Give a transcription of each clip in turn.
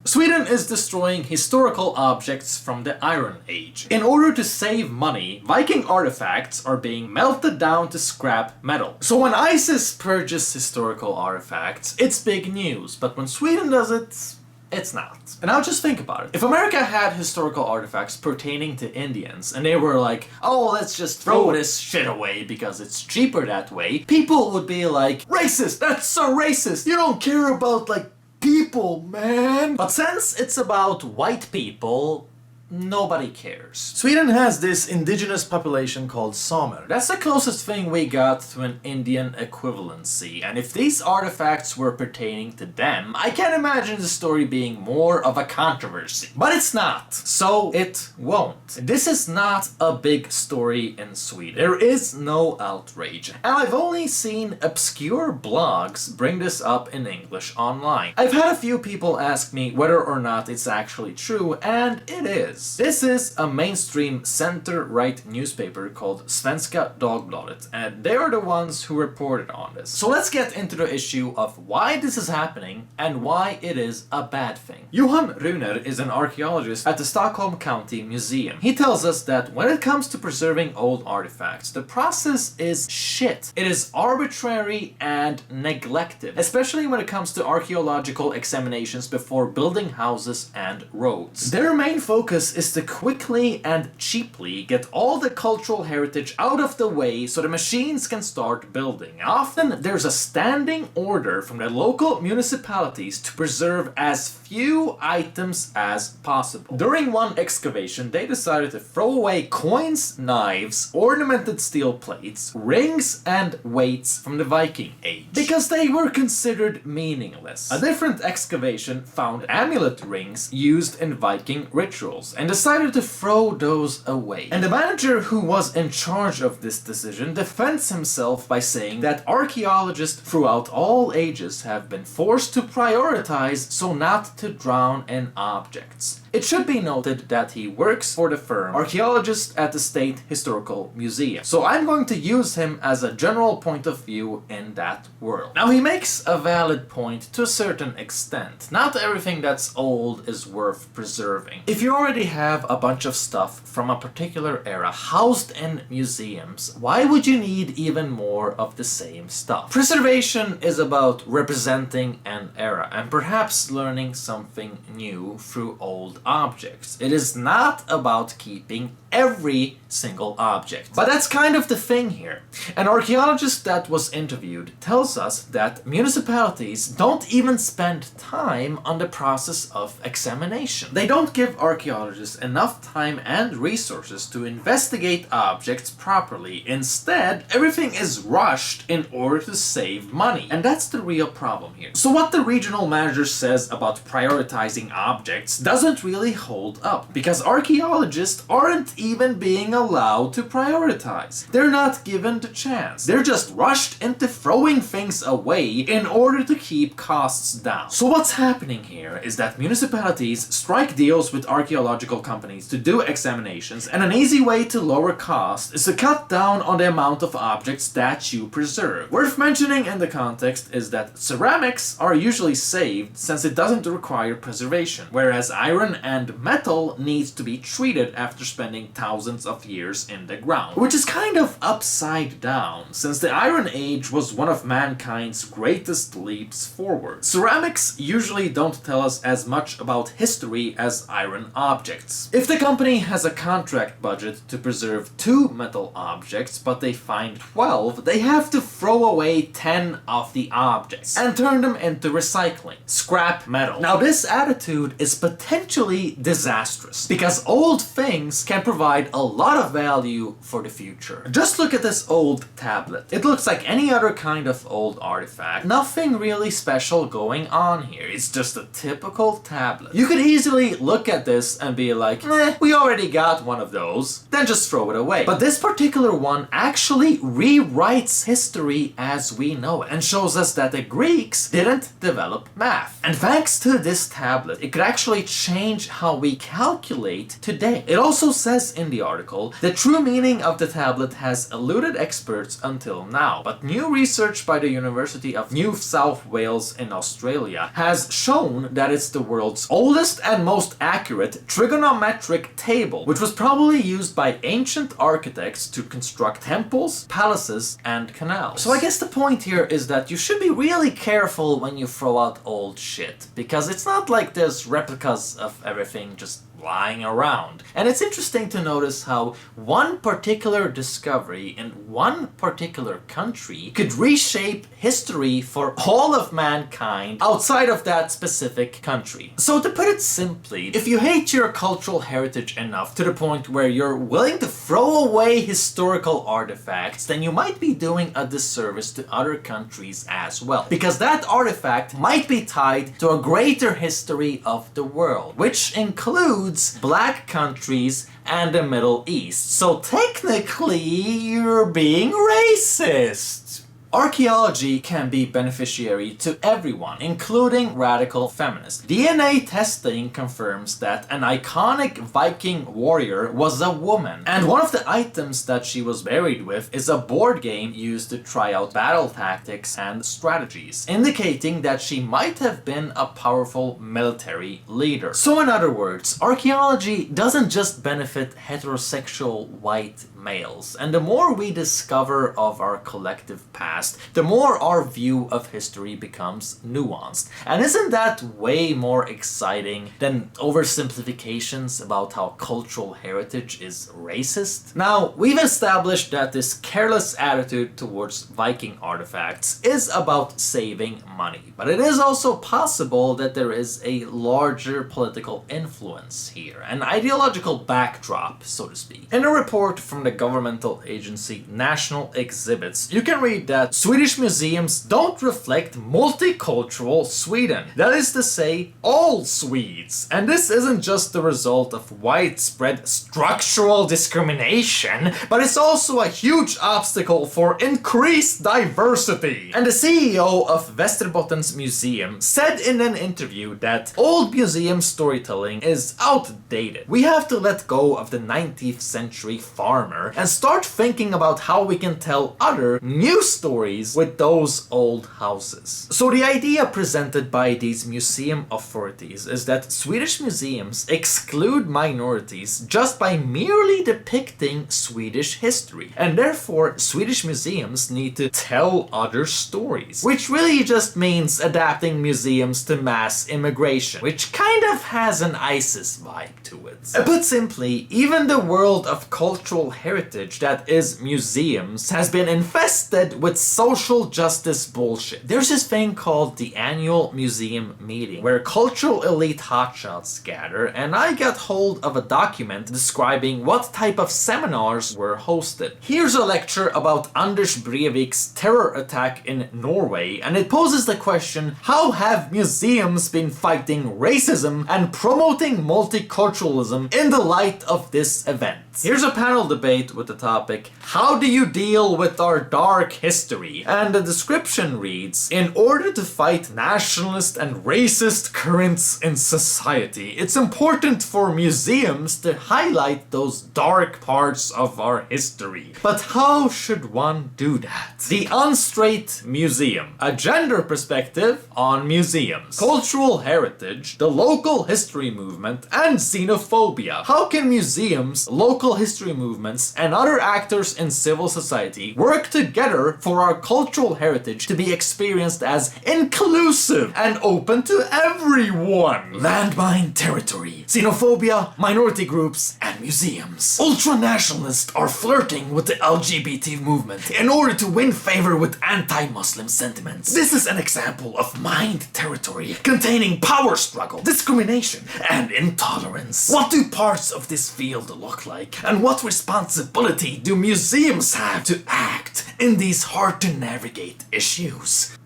Sweden is destroying historical objects from the Iron Age. In order to save money, Viking artifacts are being melted down to scrap metal. So when ISIS purges historical artifacts, it's big news, but when Sweden does it, it's not. And now just think about it. If America had historical artifacts pertaining to Indians and they were like, oh, let's just throw this shit away because it's cheaper that way, people would be like, racist! That's so racist! You don't care about, like, people, man! But since it's about white people, nobody cares. Sweden has this indigenous population called Samer. That's the closest thing we got to an Indian equivalency, and if these artifacts were pertaining to them, I can't imagine the story being more of a controversy. But it's not, so it won't. This is not a big story in Sweden. There is no outrage, and I've only seen obscure blogs bring this up in English online. I've had a few people ask me whether or not it's actually true, and it is. This is a mainstream center-right newspaper called Svenska Dagbladet, and they are the ones who reported on this. So let's get into the issue of why this is happening and why it is a bad thing. Johan Runer is an archaeologist at the Stockholm County Museum. He tells us that when it comes to preserving old artifacts, the process is shit. It is arbitrary and neglected, especially when it comes to archaeological examinations before building houses and roads. Their main focus is to quickly and cheaply get all the cultural heritage out of the way so the machines can start building. Often there's a standing order from the local municipalities to preserve as few items as possible. During one excavation, they decided to throw away coins, knives, ornamented steel plates, rings, and weights from the Viking Age because they were considered meaningless. A different excavation found amulet rings used in Viking rituals and decided to throw those away. And the manager who was in charge of this decision defends himself by saying that archaeologists throughout all ages have been forced to prioritize so not to drown in objects. It should be noted that he works for the firm archaeologist at the State Historical Museum, so I'm going to use him as a general point of view in that world. Now he makes a valid point to a certain extent. Not everything that's old is worth preserving. If you already have a bunch of stuff from a particular era housed in museums, why would you need even more of the same stuff? Preservation is about representing an era and perhaps learning something new through old objects. It is not about keeping every single object. But that's kind of the thing here. An archaeologist that was interviewed tells us that municipalities don't even spend time on the process of examination. They don't give archaeologists enough time and resources to investigate objects properly. Instead, everything is rushed in order to save money. And that's the real problem here. So what the regional manager says about prioritizing objects doesn't really hold up, because archaeologists aren't even being allowed to prioritize. They're not given the chance. They're just rushed into throwing things away in order to keep costs down. So what's happening here is that municipalities strike deals with archaeological companies to do examinations, and an easy way to lower costs is to cut down on the amount of objects that you preserve. Worth mentioning in the context is that ceramics are usually saved since it doesn't require preservation, whereas iron and metal needs to be treated after spending thousands of years in the ground. Which is kind of upside down, since the Iron Age was one of mankind's greatest leaps forward. Ceramics usually don't tell us as much about history as iron objects. If the company has a contract budget to preserve 2 metal objects, but they find 12, they have to throw away 10 of the objects and turn them into recycling. Scrap metal. Now this attitude is potentially disastrous, because old things can provide a lot of value for the future. Just look at this old tablet. It looks like any other kind of old artifact. Nothing really special going on here. It's just a typical tablet. You could easily look at this and be like, we already got one of those, then just throw it away. But this particular one actually rewrites history as we know it and shows us that the Greeks didn't develop math. And thanks to this tablet, it could actually change change how we calculate today. It also says in the article, the true meaning of the tablet has eluded experts until now, but new research by the University of New South Wales in Australia has shown that it's the world's oldest and most accurate trigonometric table, which was probably used by ancient architects to construct temples, palaces, and canals. So I guess the point here is that you should be really careful when you throw out old shit, because it's not like there's replicas of everything just lying around. And it's interesting to notice how one particular discovery in one particular country could reshape history for all of mankind outside of that specific country. So to put it simply, if you hate your cultural heritage enough to the point where you're willing to throw away historical artifacts, then you might be doing a disservice to other countries as well. Because that artifact might be tied to a greater history of the world, which includes black countries and the Middle East. So technically, you're being racist. Archaeology can be beneficiary to everyone, including radical feminists. DNA testing confirms that an iconic Viking warrior was a woman, and one of the items that she was buried with is a board game used to try out battle tactics and strategies, indicating that she might have been a powerful military leader. So in other words, archaeology doesn't just benefit heterosexual white males, and the more we discover of our collective past, the more our view of history becomes nuanced. And isn't that way more exciting than oversimplifications about how cultural heritage is racist? Now, we've established that this careless attitude towards Viking artifacts is about saving money, but it is also possible that there is a larger political influence here, an ideological backdrop, so to speak. In a report from the governmental agency National Exhibits, you can read that Swedish museums don't reflect multicultural Sweden. That is to say, all Swedes. And this isn't just the result of widespread structural discrimination, but it's also a huge obstacle for increased diversity. And the CEO of Västerbotten's museum said in an interview that old museum storytelling is outdated. We have to let go of the 19th century farmer and start thinking about how we can tell other new stories with those old houses. So the idea presented by these museum authorities is that Swedish museums exclude minorities just by merely depicting Swedish history, and therefore Swedish museums need to tell other stories, which really just means adapting museums to mass immigration, which kind of has an ISIS vibe to it. Put simply, even the world of cultural heritage that is museums has been infested with social justice bullshit. There's this thing called the annual museum meeting, where cultural elite hotshots gather, and I got hold of a document describing what type of seminars were hosted. Here's a lecture about Anders Breivik's terror attack in Norway, and it poses the question, how have museums been fighting racism and promoting multiculturalism in the light of this event? Here's a panel debate with the topic, how do you deal with our dark history? And the description reads, in order to fight nationalist and racist currents in society, it's important for museums to highlight those dark parts of our history. But how should one do that? The Unstraight Museum, a gender perspective on museums, cultural heritage, the local history movement, and xenophobia. How can museums, local history movements, and other actors in civil society work together for our cultural heritage to be experienced as inclusive and open to everyone? Landmine territory, xenophobia, minority groups, and museums. Ultranationalists are flirting with the LGBT movement in order to win favor with anti-Muslim sentiments. This is an example of mined territory containing power struggle, discrimination, and intolerance. What do parts of this field look like? And what responsibility do museums have to act in these hard-to-navigate issues?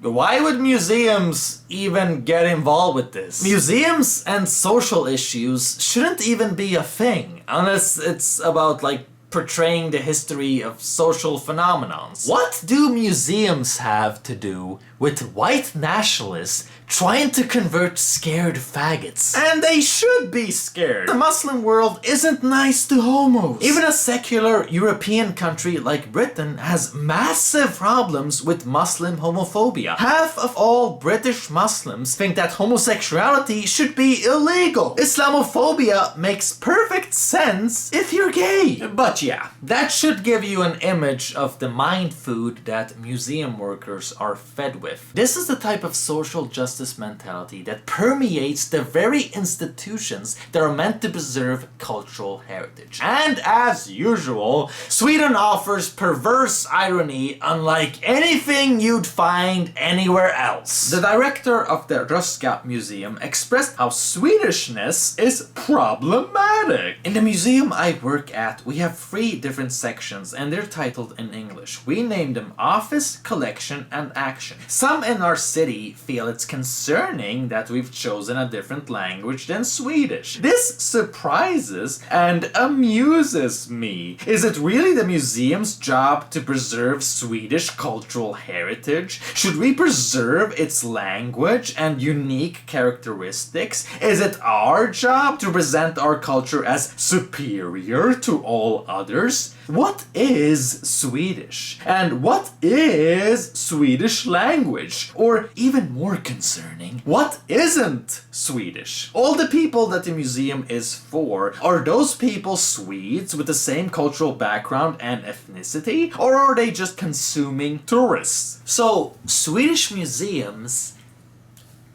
Why would museums even get involved with this? Museums and social issues shouldn't even be a thing, unless it's about, like, portraying the history of social phenomenons. What do museums have to do with white nationalists trying to convert scared faggots. And they should be scared. The Muslim world isn't nice to homos. Even a secular European country like Britain has massive problems with Muslim homophobia. Half of all British Muslims think that homosexuality should be illegal. Islamophobia makes perfect sense if you're gay. But yeah, That should give you an image of the mind food that museum workers are fed with. This is the type of social justice mentality that permeates the very institutions that are meant to preserve cultural heritage. and as usual, Sweden offers perverse irony unlike anything you'd find anywhere else. the director of the Röhsska Museum expressed how Swedishness is problematic. In the museum I work at, we have 3 different sections and they're titled in English. We name them Office, Collection, and Action. Some in our city feel it's concerning that we've chosen a different language than Swedish. This surprises and amuses me. Is it really the museum's job to preserve Swedish cultural heritage? Should we preserve its language and unique characteristics? Is it our job to present our culture as superior to all others? What is Swedish? And what is Swedish language? Or even more concerning, what isn't Swedish? All the people that the museum is for, are those people Swedes with the same cultural background and ethnicity? Or are they just consuming tourists? So, Swedish museums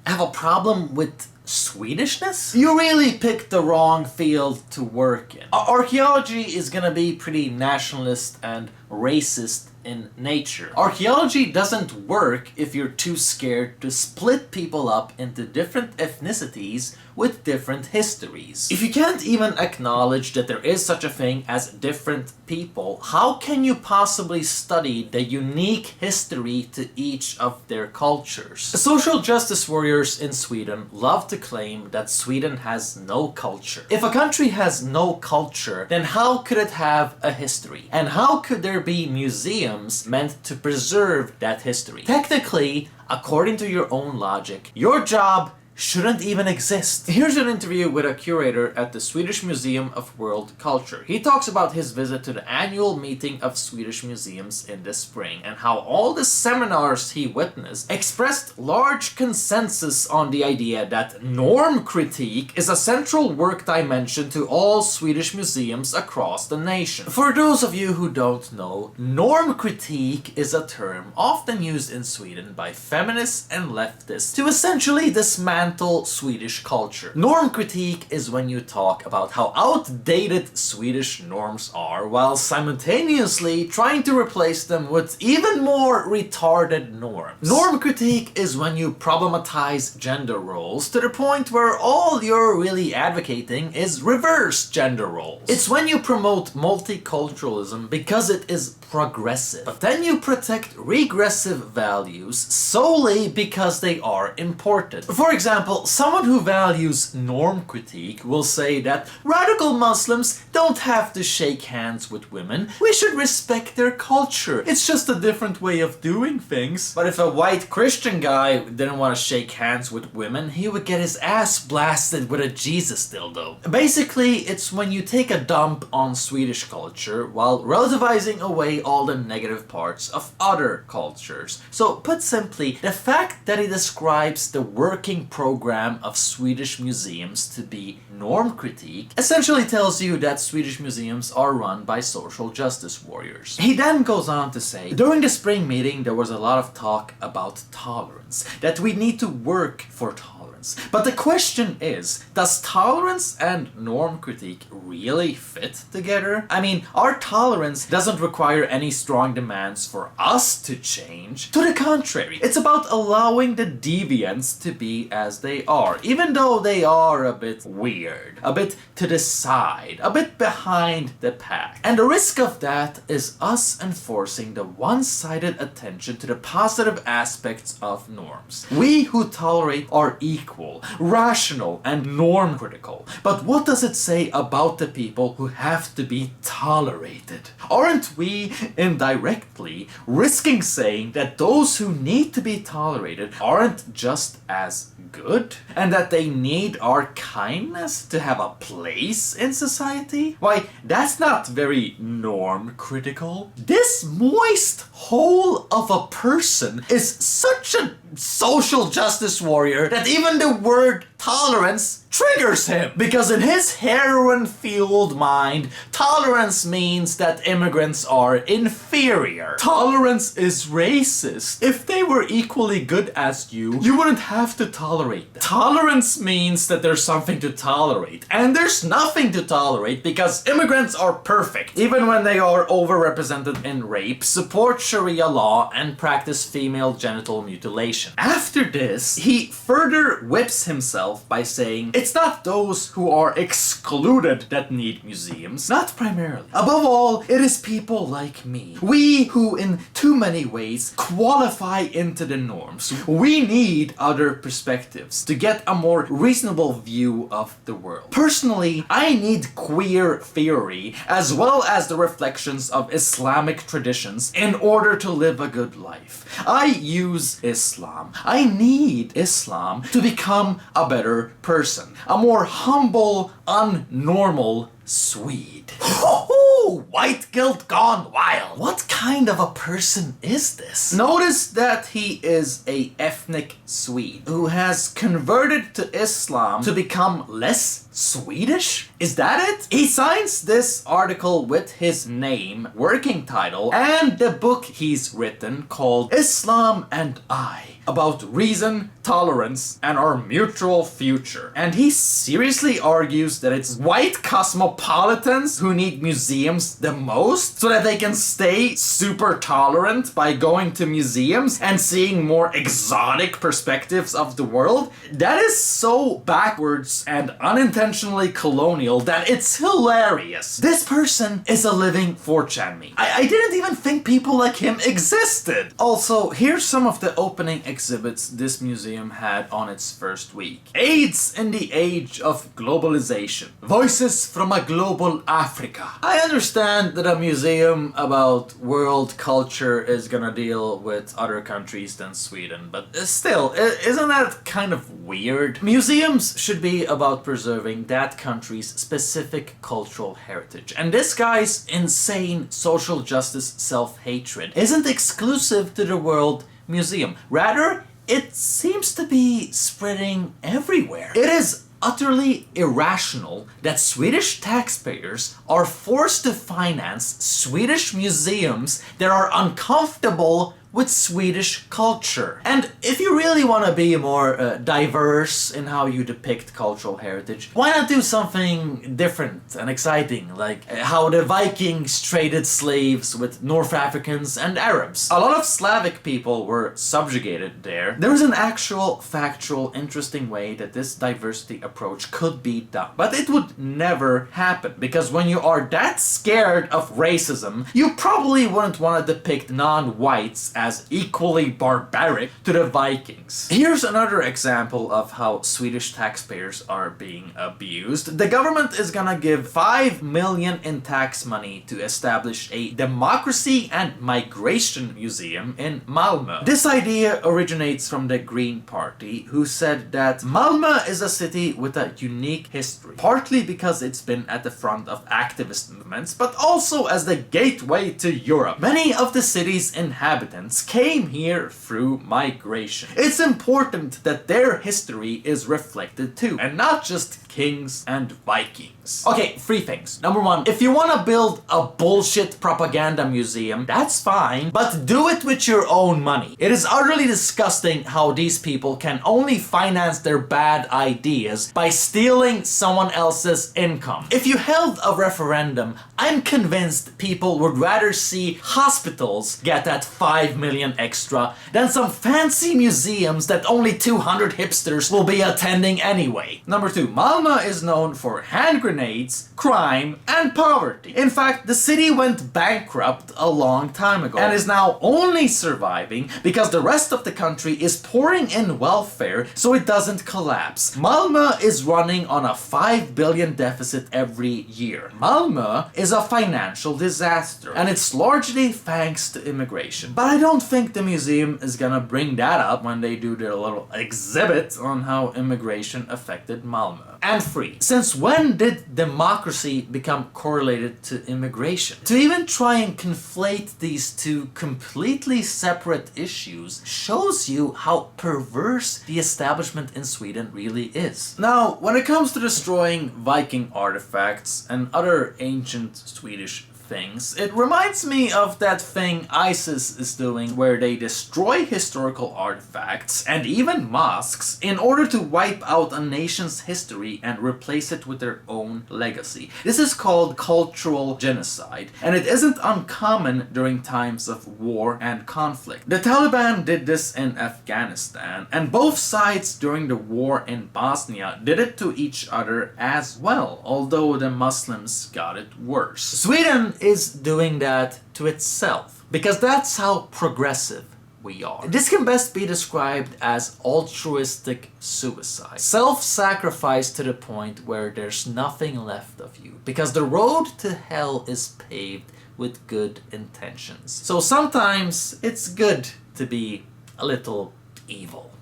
have a problem with Swedishness? You really picked the wrong field to work in. Archaeology is gonna be pretty nationalist and racist in nature. Archaeology doesn't work if you're too scared to split people up into different ethnicities with different histories. If you can't even acknowledge that there is such a thing as different people, how can you possibly study the unique history to each of their cultures? The social justice warriors in Sweden love to claim that Sweden has no culture. If a country has no culture, then how could it have a history? And how could there be museums meant to preserve that history? Technically, according to your own logic, your job shouldn't even exist. Here's an interview with a curator at the Swedish Museum of World Culture. He talks about his visit to the annual meeting of Swedish museums in the spring and how all the seminars he witnessed expressed large consensus on the idea that norm critique is a central work dimension to all Swedish museums across the nation. For those of you who don't know, norm critique is a term often used in Sweden by feminists and leftists to essentially dismantle Swedish culture. Norm critique is when you talk about how outdated Swedish norms are while simultaneously trying to replace them with even more retarded norms. Norm critique is when you problematize gender roles to the point where all you're really advocating is reverse gender roles. It's when you promote multiculturalism because it is progressive, but then you protect regressive values solely because they are important. For example, someone who values norm critique will say that radical Muslims don't have to shake hands with women. We should respect their culture. It's just a different way of doing things. But if a white Christian guy didn't want to shake hands with women, he would get his ass blasted with a Jesus dildo. Basically, it's when you take a dump on Swedish culture while relativizing away all the negative parts of other cultures. So, put simply, the fact that he describes the working program of Swedish museums to be norm critique essentially tells you that Swedish museums are run by social justice warriors. He then goes on to say, during the spring meeting there was a lot of talk about tolerance, that we need to work for tolerance. But the question is, does tolerance and norm critique really fit together? I mean, our tolerance doesn't require any strong demands for us to change. To the contrary, it's about allowing the deviants to be as they are, even though they are a bit weird, a bit to the side, a bit behind the pack. And the risk of that is us enforcing the one-sided attention to the positive aspects of norms. We who tolerate are equal equal, rational, and norm critical. But what does it say about the people who have to be tolerated? Aren't we indirectly risking saying that those who need to be tolerated aren't just as good, and that they need our kindness to have a place in society? Why, that's not very norm critical. This moist hole of a person is such a social justice warrior that even the word tolerance triggers him. Because in his heroin-fueled mind, tolerance means that immigrants are inferior. Tolerance is racist. If they were equally good as you wouldn't have to tolerate them. Tolerance means that there's something to tolerate. And there's nothing to tolerate because immigrants are perfect, even when they are overrepresented in rape, support Sharia law, and practice female genital mutilation. After this, he further whips himself by saying, it's not those who are excluded that need museums, not primarily. Above all, it is people like me. We who in too many ways qualify into the norms. We need other perspectives to get a more reasonable view of the world. Personally, I need queer theory as well as the reflections of Islamic traditions in order to live a good life. I use Islam. I need Islam to become a better person. A more humble, unnormal Swede. Oh, white guilt gone wild. What kind of a person is this? Notice that he is a ethnic Swede who has converted to Islam to become less Swedish? Is that it? He signs this article with his name, working title, and the book he's written called Islam and I, about reason, tolerance, and our mutual future. And he seriously argues that it's white cosmopolitans who need museums the most so that they can stay super tolerant by going to museums and seeing more exotic perspectives of the world. That is so backwards and unintentionally colonial that it's hilarious. This person is a living 4chan meme. I didn't even think people like him existed. Also, here's some of the opening exhibits this museum had on its first week. AIDS in the age of globalization. Voices from a global Africa. I understand that a museum about world culture is gonna deal with other countries than Sweden, but still, isn't that kind of weird? Museums should be about preserving that country's specific cultural heritage. And this guy's insane social justice self-hatred isn't exclusive to the World Museum. Rather, it seems to be spreading everywhere. It is utterly irrational that Swedish taxpayers are forced to finance Swedish museums that are uncomfortable with Swedish culture. And if you really want to be more diverse in how you depict cultural heritage, why not do something different and exciting, like how the Vikings traded slaves with North Africans and Arabs. A lot of Slavic people were subjugated there. There is an actual, factual, interesting way that this diversity approach could be done. But it would never happen, because when you are that scared of racism, you probably wouldn't want to depict non-whites as equally barbaric to the Vikings. Here's another example of how Swedish taxpayers are being abused. The government is gonna give 5 million in tax money to establish a democracy and migration museum in Malmö. This idea originates from the Green Party, who said that Malmö is a city with a unique history, partly because it's been at the front of activist movements, but also as the gateway to Europe. Many of the city's inhabitants came here through migration. It's important that their history is reflected too, and not just kings and Vikings. Okay, 3 things. Number 1, if you want to build a bullshit propaganda museum, that's fine, but do it with your own money. It is utterly disgusting how these people can only finance their bad ideas by stealing someone else's income. If you held a referendum, I'm convinced people would rather see hospitals get that 5 million extra than some fancy museums that only 200 hipsters will be attending anyway. Number 2. Malmö is known for hand grenades, crime, and poverty. In fact, the city went bankrupt a long time ago and is now only surviving because the rest of the country is pouring in welfare so it doesn't collapse. Malmö is running on a 5 billion deficit every year. Malmö is a financial disaster, and it's largely thanks to immigration. But I don't think the museum is gonna bring that up when they do their little exhibit on how immigration affected Malmö. And free. Since when did democracy become correlated to immigration? To even try and conflate these two completely separate issues shows you how perverse the establishment in Sweden really is. Now, when it comes to destroying Viking artifacts and other ancient Swedish things, it reminds me of that thing ISIS is doing where they destroy historical artifacts and even mosques in order to wipe out a nation's history and replace it with their own legacy. This is called cultural genocide, and it isn't uncommon during times of war and conflict. The Taliban did this in Afghanistan, and both sides during the war in Bosnia did it to each other as well, although the Muslims got it worse. Sweden is doing that to itself, because that's how progressive we are. This can best be described as altruistic suicide. Self-sacrifice to the point where there's nothing left of you, because the road to hell is paved with good intentions. So sometimes it's good to be a little evil,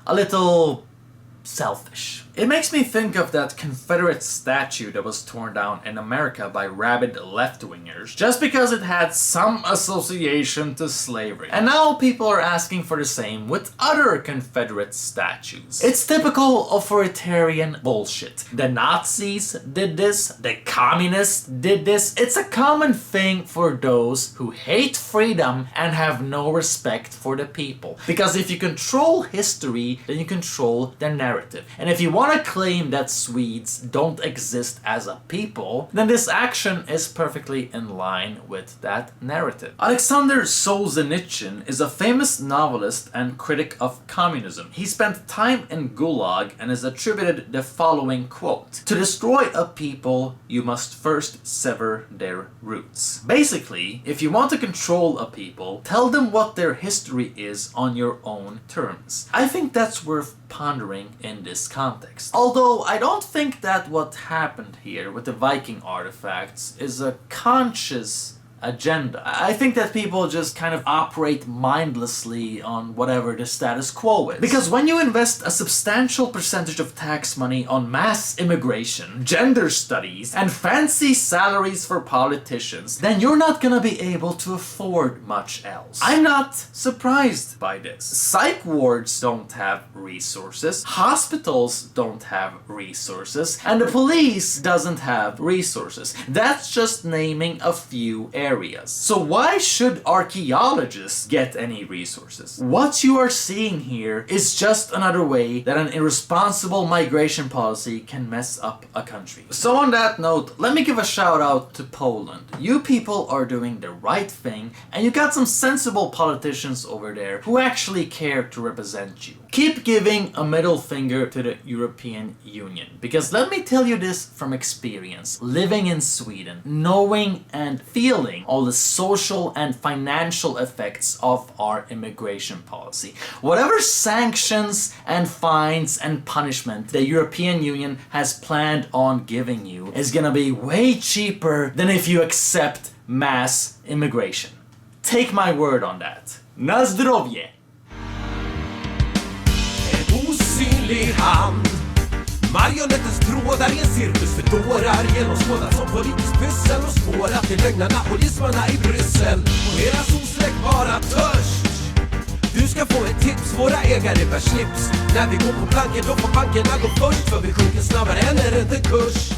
a little selfish. It makes me think of that Confederate statue that was torn down in America by rabid left-wingers just because it had some association to slavery. And now people are asking for the same with other Confederate statues. It's typical authoritarian bullshit. The Nazis did this, the communists did this. It's a common thing for those who hate freedom and have no respect for the people. Because if you control history, then you control the narrative. And if you want to claim that Swedes don't exist as a people, then this action is perfectly in line with that narrative. Alexander Solzhenitsyn is a famous novelist and critic of communism. He spent time in Gulag and is attributed the following quote: "To destroy a people, you must first sever their roots." Basically, if you want to control a people, tell them what their history is on your own terms. I think that's worth pondering in this context. Although I don't think that what happened here with the Viking artifacts is a conscious agenda. I think that people just kind of operate mindlessly on whatever the status quo is. Because when you invest a substantial percentage of tax money on mass immigration, gender studies, and fancy salaries for politicians, then you're not gonna be able to afford much else. I'm not surprised by this. Psych wards don't have resources, hospitals don't have resources, and the police doesn't have resources. That's just naming a few areas. So why should archaeologists get any resources? What you are seeing here is just another way that an irresponsible migration policy can mess up a country. So on that note, let me give a shout out to Poland. You people are doing the right thing, and you got some sensible politicians over there who actually care to represent you. Keep giving a middle finger to the European Union, because let me tell you this from experience, living in Sweden, knowing and feeling all the social and financial effects of our immigration policy. Whatever sanctions and fines and punishment the European Union has planned on giving you is gonna be way cheaper than if you accept mass immigration. Take my word on that. Na zdrowie! Osynlig hand, marionettens trådar i en cirkus för dårar, genomskådat som politisk pyssel och spårat till lögnarna polismarna i Bryssel och deras osläckbara törst. Du ska få ett tips, våra ägare bär slips. När vi går på planken då får bankerna gå först, för vi sjunker snabbare än en räntekurs.